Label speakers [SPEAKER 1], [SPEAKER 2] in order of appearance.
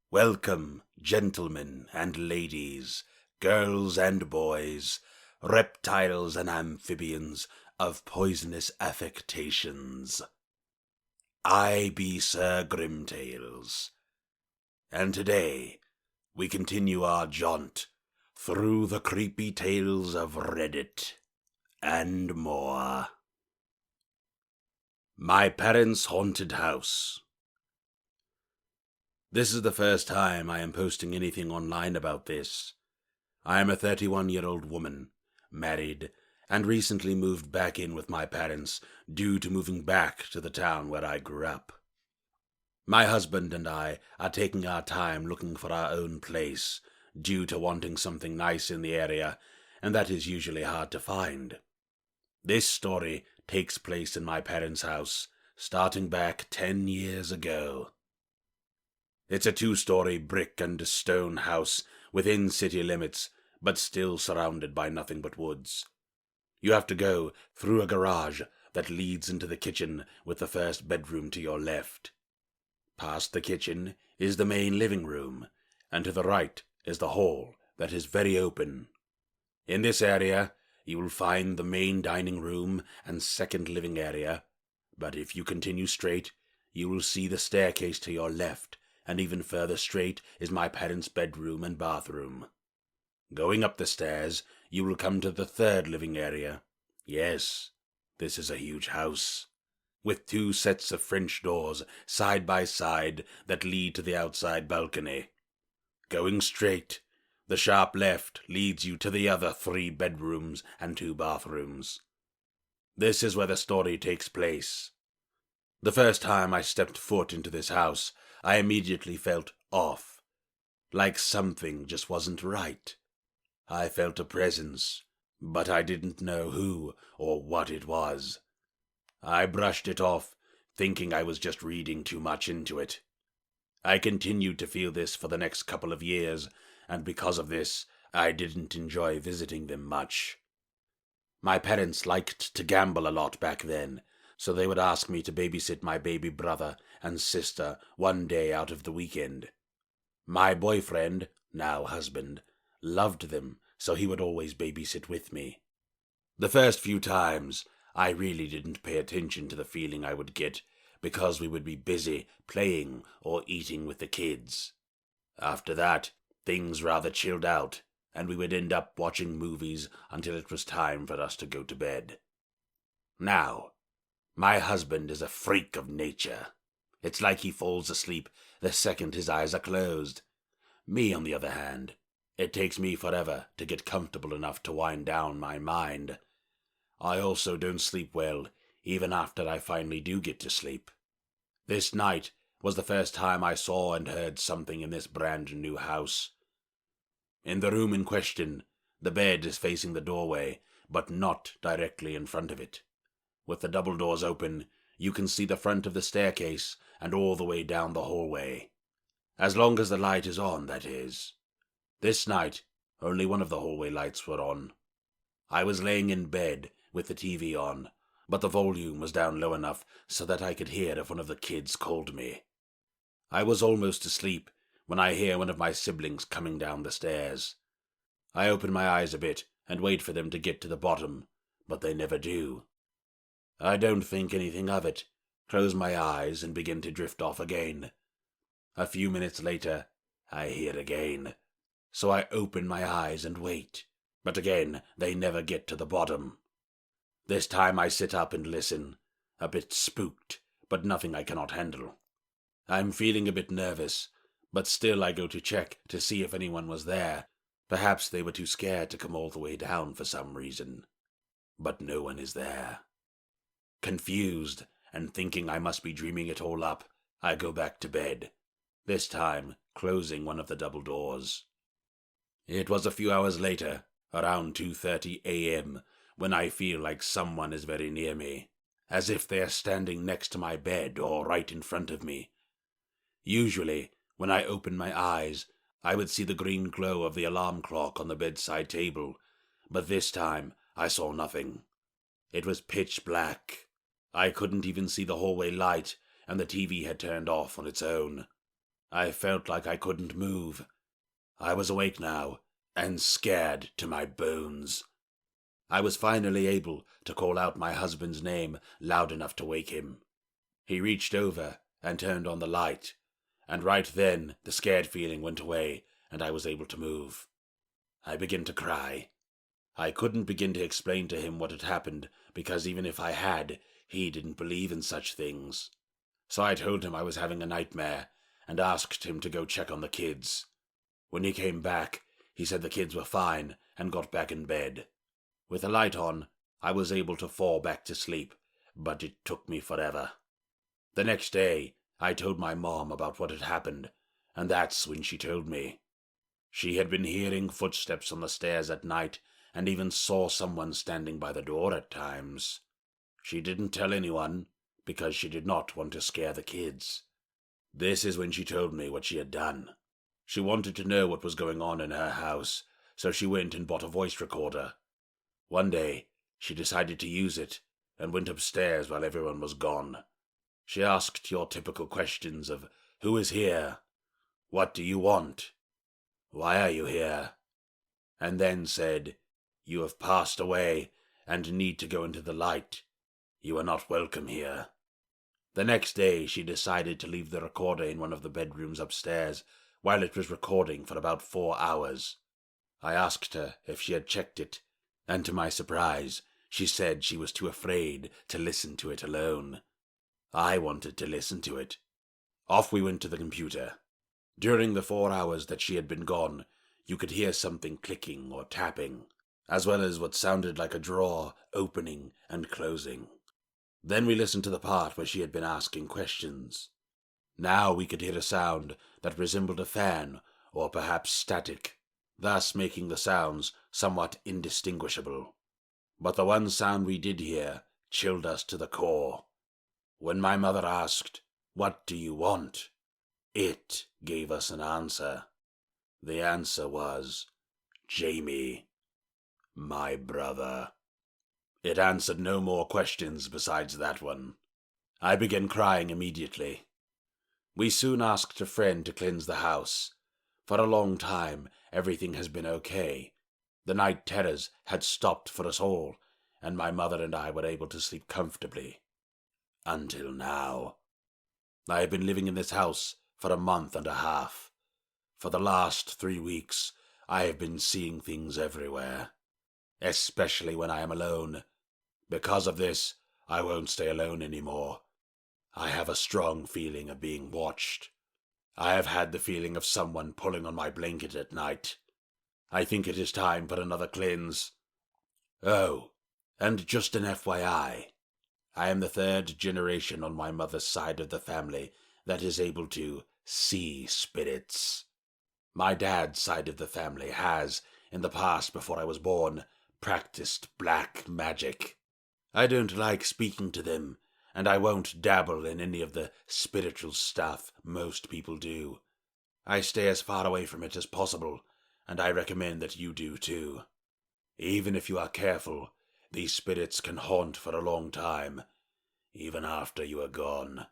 [SPEAKER 1] Welcome, gentlemen and ladies, girls and boys, reptiles and amphibians of poisonous affectations. I be Sir Grimtales, and today we continue our jaunt through the creepy tales of Reddit and more. My parents' haunted house. This is the first time I am posting anything online about this. I am a 31-year-old woman, married, and recently moved back in with my parents due to moving back to the town where I grew up. My husband and I are taking our time looking for our own place due to wanting something nice in the area, and that is usually hard to find. This story takes place in my parents' house, starting back 10 years ago. It's a 2-story brick and stone house within city limits, but still surrounded by nothing but woods. You have to go through a garage that leads into the kitchen with the first bedroom to your left. Past the kitchen is the main living room, and to the right is the hall that is very open. In this area, you will find the main dining room and second living area, but if you continue straight, you will see the staircase to your left, and even further straight is my parents' bedroom and bathroom. Going up the stairs, you will come to the third living area. Yes, this is a huge house, with 2 sets of French doors side by side that lead to the outside balcony. Going straight, the sharp left leads you to the other 3 bedrooms and 2 bathrooms. This is where the story takes place. The first time I stepped foot into this house, I immediately felt off, like something just wasn't right. I felt a presence, but I didn't know who or what it was. I brushed it off, thinking I was just reading too much into it. I continued to feel this for the next couple of years, and because of this, I didn't enjoy visiting them much. My parents liked to gamble a lot back then, so they would ask me to babysit my baby brother and sister one day out of the weekend. My boyfriend, now husband, loved them, so he would always babysit with me. The first few times, I really didn't pay attention to the feeling I would get, because we would be busy playing or eating with the kids. After that, things rather chilled out, and we would end up watching movies until it was time for us to go to bed. Now, my husband is a freak of nature. It's like he falls asleep the second his eyes are closed. Me, on the other hand, it takes me forever to get comfortable enough to wind down my mind. I also don't sleep well, even after I finally do get to sleep. This night was the first time I saw and heard something in this brand new house. In the room in question, the bed is facing the doorway, but not directly in front of it. With the double doors open, you can see the front of the staircase and all the way down the hallway. As long as the light is on, that is. This night, only one of the hallway lights were on. I was laying in bed with the TV on, but the volume was down low enough so that I could hear if one of the kids called me. I was almost asleep when I hear one of my siblings coming down the stairs. I open my eyes a bit and wait for them to get to the bottom, but they never do. I don't think anything of it, close my eyes and begin to drift off again. A few minutes later, I hear again, so I open my eyes and wait, but again they never get to the bottom. This time I sit up and listen, a bit spooked, but nothing I cannot handle. I'm feeling a bit nervous, but still I go to check to see if anyone was there. Perhaps they were too scared to come all the way down for some reason. But no one is there. Confused and thinking I must be dreaming it all up, I go back to bed, this time closing one of the double doors. It was a few hours later, around 2:30 a.m., when I feel like someone is very near me, as if they are standing next to my bed or right in front of me. Usually, when I open my eyes, I would see the green glow of the alarm clock on the bedside table, but this time I saw nothing. It was pitch black. I couldn't even see the hallway light, and the TV had turned off on its own. I felt like I couldn't move. I was awake now, and scared to my bones. I was finally able to call out my husband's name loud enough to wake him. He reached over and turned on the light, and right then the scared feeling went away and I was able to move. I began to cry. I couldn't begin to explain to him what had happened because even if I had, he didn't believe in such things. So I told him I was having a nightmare and asked him to go check on the kids. When he came back, he said the kids were fine and got back in bed. With the light on, I was able to fall back to sleep, but it took me forever. The next day, I told my mom about what had happened, and that's when she told me. She had been hearing footsteps on the stairs at night and even saw someone standing by the door at times. She didn't tell anyone because she did not want to scare the kids. This is when she told me what she had done. She wanted to know what was going on in her house, so she went and bought a voice recorder. One day, she decided to use it and went upstairs while everyone was gone. She asked your typical questions of, "Who is here? What do you want? Why are you here?" And then said, "You have passed away and need to go into the light. You are not welcome here." The next day, she decided to leave the recorder in one of the bedrooms upstairs while it was recording for about 4 hours. I asked her if she had checked it, and to my surprise, she said she was too afraid to listen to it alone. I wanted to listen to it. Off we went to the computer. During the 4 hours that she had been gone, you could hear something clicking or tapping, as well as what sounded like a drawer opening and closing. Then we listened to the part where she had been asking questions. Now we could hear a sound that resembled a fan or perhaps static, thus making the sounds somewhat indistinguishable. But the one sound we did hear chilled us to the core. When my mother asked, "What do you want?" it gave us an answer. The answer was, "Jamie, my brother." It answered no more questions besides that one. I began crying immediately. We soon asked a friend to cleanse the house. For a long time, everything has been okay. The night terrors had stopped for us all, and my mother and I were able to sleep comfortably. Until now. I have been living in this house for a month and a half. For the last 3 weeks, I have been seeing things everywhere, especially when I am alone. Because of this, I won't stay alone anymore. I have a strong feeling of being watched. I have had the feeling of someone pulling on my blanket at night. I think it is time for another cleanse. Oh, and just an FYI, I am the 3rd generation on my mother's side of the family that is able to see spirits. My dad's side of the family has, in the past before I was born, practiced black magic. I don't like speaking to them, and I won't dabble in any of the spiritual stuff most people do. I stay as far away from it as possible, and I recommend that you do too. Even if you are careful, these spirits can haunt for a long time, even after you are gone.